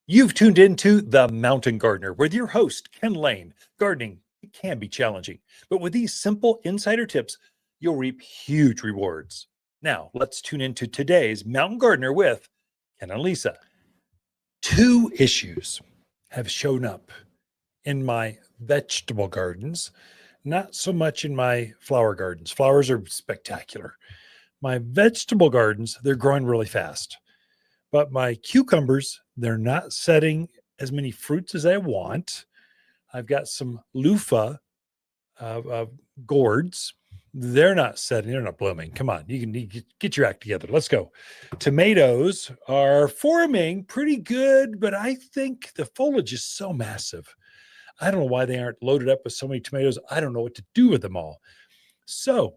You've tuned into The Mountain Gardener with your host, Ken Lain. Gardening, it can be challenging, but with these simple insider tips, you'll reap huge rewards. Now, let's tune into today's Mountain Gardener with Ken and Lisa. Two issues have shown up in my vegetable gardens, not so much in my flower gardens. Flowers are spectacular. My vegetable gardens, they're growing really fast. But my cucumbers, they're not setting as many fruits as I want. I've got some loofah gourds. They're not setting, they're not blooming. Come on, you can get your act together. Let's go. Tomatoes are forming pretty good, but I think the foliage is so massive. I don't know why they aren't loaded up with so many tomatoes. I don't know what to do with them all. So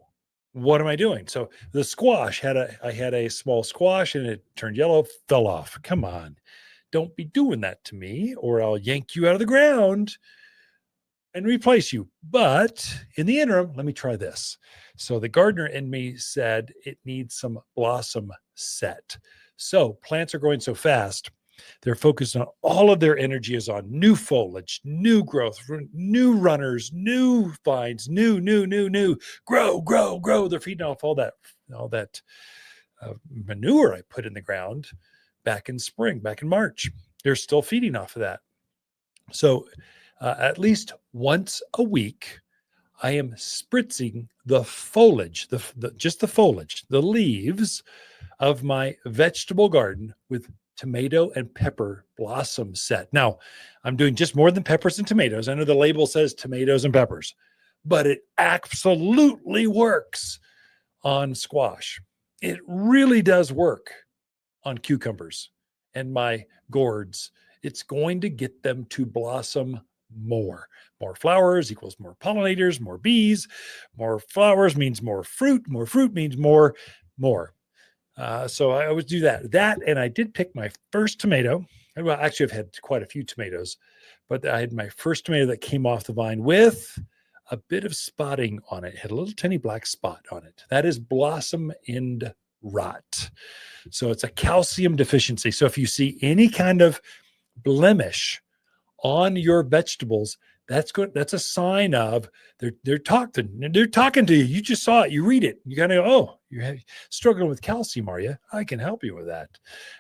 what am I doing? So the squash I had a small squash and it turned yellow, fell off. Come on. Don't be doing that to me or I'll yank you out of the ground and replace you. But in the interim, let me try this. So the gardener in me said it needs some blossom set. So plants are growing so fast. They're focused on all of their energy is on new foliage, new growth, new runners, new vines, new, grow. They're feeding off all that manure I put in the ground back in spring, back in March. They're still feeding off of that. So at least once a week, I am spritzing the foliage, just the foliage, the leaves of my vegetable garden with tomato and pepper blossom set. Now, I'm doing just more than peppers and tomatoes. I know the label says tomatoes and peppers, but it absolutely works on squash. It really does work on cucumbers and my gourds. It's going to get them to blossom more. More flowers equals more pollinators, more bees. More flowers means more fruit means more. So I always do that. And I did pick my first tomato. Well, actually, I've had quite a few tomatoes, but I had my first tomato that came off the vine with a bit of spotting on it. It had a little tiny black spot on it. That is blossom end rot. So it's a calcium deficiency. So if you see any kind of blemish on your vegetables, that's good. That's a sign of they're talking to you. You just saw it. You read it. You kind of go, oh, you're struggling with calcium, are you? I can help you with that.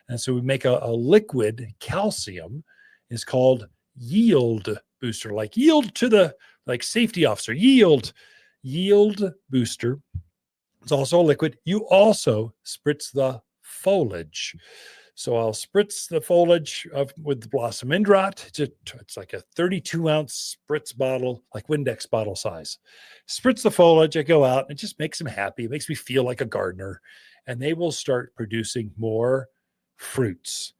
And so we make a liquid calcium. It's called yield booster, like yield to the like safety officer. Yield booster. It's also a liquid. You also spritz the foliage. So I'll spritz the foliage with the blossom end rot. It's like a 32-ounce spritz bottle, like Windex bottle size. Spritz the foliage. I go out and it just makes them happy. It makes me feel like a gardener. And they will start producing more fruits.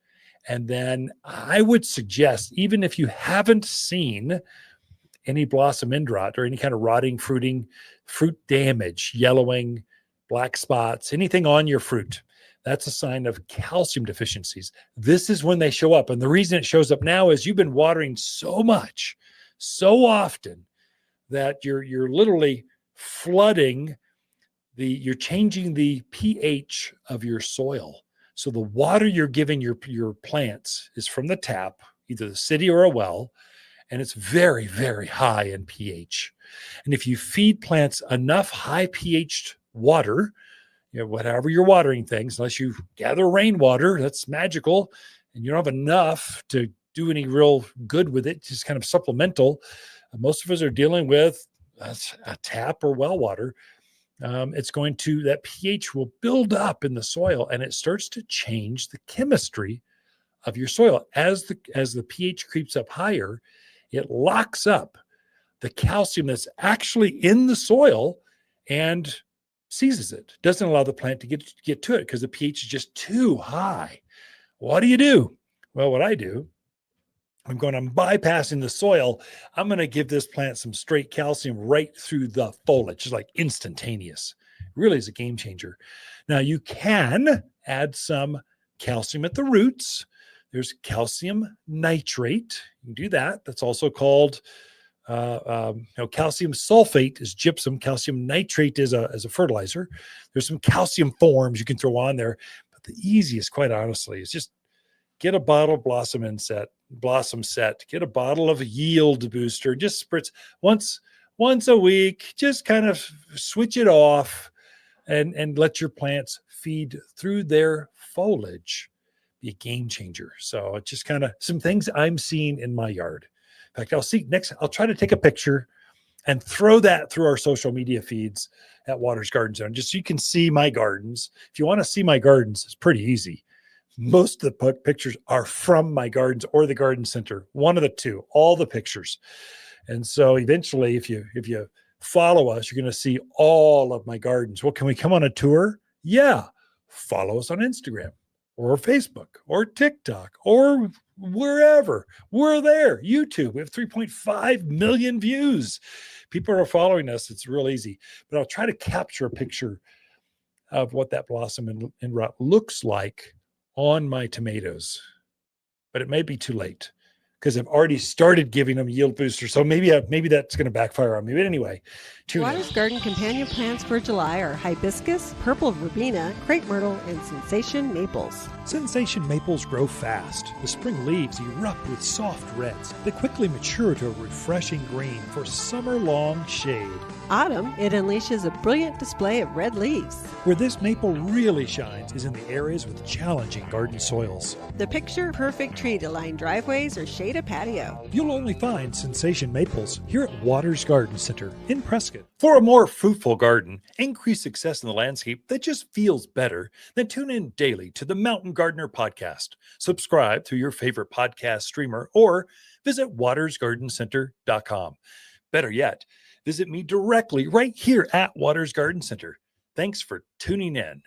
And then I would suggest, even if you haven't seen any blossom end rot or any kind of rotting, fruit damage, yellowing, black spots, anything on your fruit, that's a sign of calcium deficiencies. This is when they show up. And the reason it shows up now is you've been watering so much, so often that you're literally flooding you're changing the pH of your soil. So the water you're giving your plants is from the tap, either the city or a well, and it's very, very high in pH. And if you feed plants enough high pH water, whatever you're watering things, unless you gather rainwater, that's magical, and you don't have enough to do any real good with it, just kind of supplemental. Most of us are dealing with a tap or well water. That pH will build up in the soil and it starts to change the chemistry of your soil. As the pH creeps up higher, it locks up the calcium that's actually in the soil and seizes it. Doesn't allow the plant to get to it because the pH is just too high. What do? Well, what I do, I'm bypassing the soil. I'm going to give this plant some straight calcium right through the foliage, just like instantaneous. It really is a game changer. Now you can add some calcium at the roots. There's calcium nitrate. You can do that. That's also called calcium sulfate is gypsum. Calcium nitrate is a fertilizer. There's some calcium forms you can throw on there, but the easiest, quite honestly, is just get a bottle of blossom set, get a bottle of yield booster, just spritz once a week, just kind of switch it off and let your plants feed through their foliage. Be a game changer. So it's just kind of some things I'm seeing in my yard. In fact, I'll try to take a picture and throw that through our social media feeds at Waters Garden Zone, just so you can see my gardens. If you want to see my gardens, it's pretty easy. Most of the pictures are from my gardens or the garden center, one of the two, all the pictures. And so eventually, if you follow us, you're going to see all of my gardens. Well, can we come on a tour? Yeah. Follow us on Instagram or Facebook or TikTok or wherever. We're there. YouTube. We have 3.5 million views. People are following us. It's real easy. But I'll try to capture a picture of what that blossom and rot looks like on my tomatoes. But it may be too late because I've already started giving them yield boosters. So maybe that's going to backfire on me. But anyway, Waters Garden companion plants for July are hibiscus, purple verbena, crepe myrtle, and sensation maples. Sensation maples grow fast. The spring leaves erupt with soft reds that quickly mature to a refreshing green for summer-long shade. Autumn, it unleashes a brilliant display of red leaves. Where this maple really shines is in the areas with challenging garden soils. The picture-perfect tree to line driveways or shade a patio. You'll only find Sensation maples here at Waters Garden Center in Prescott. For a more fruitful garden, increase success in the landscape that just feels better, then tune in daily to the Mountain Gardener podcast. Subscribe through your favorite podcast streamer or visit watersgardencenter.com. Better yet, visit me directly right here at Waters Garden Center. Thanks for tuning in.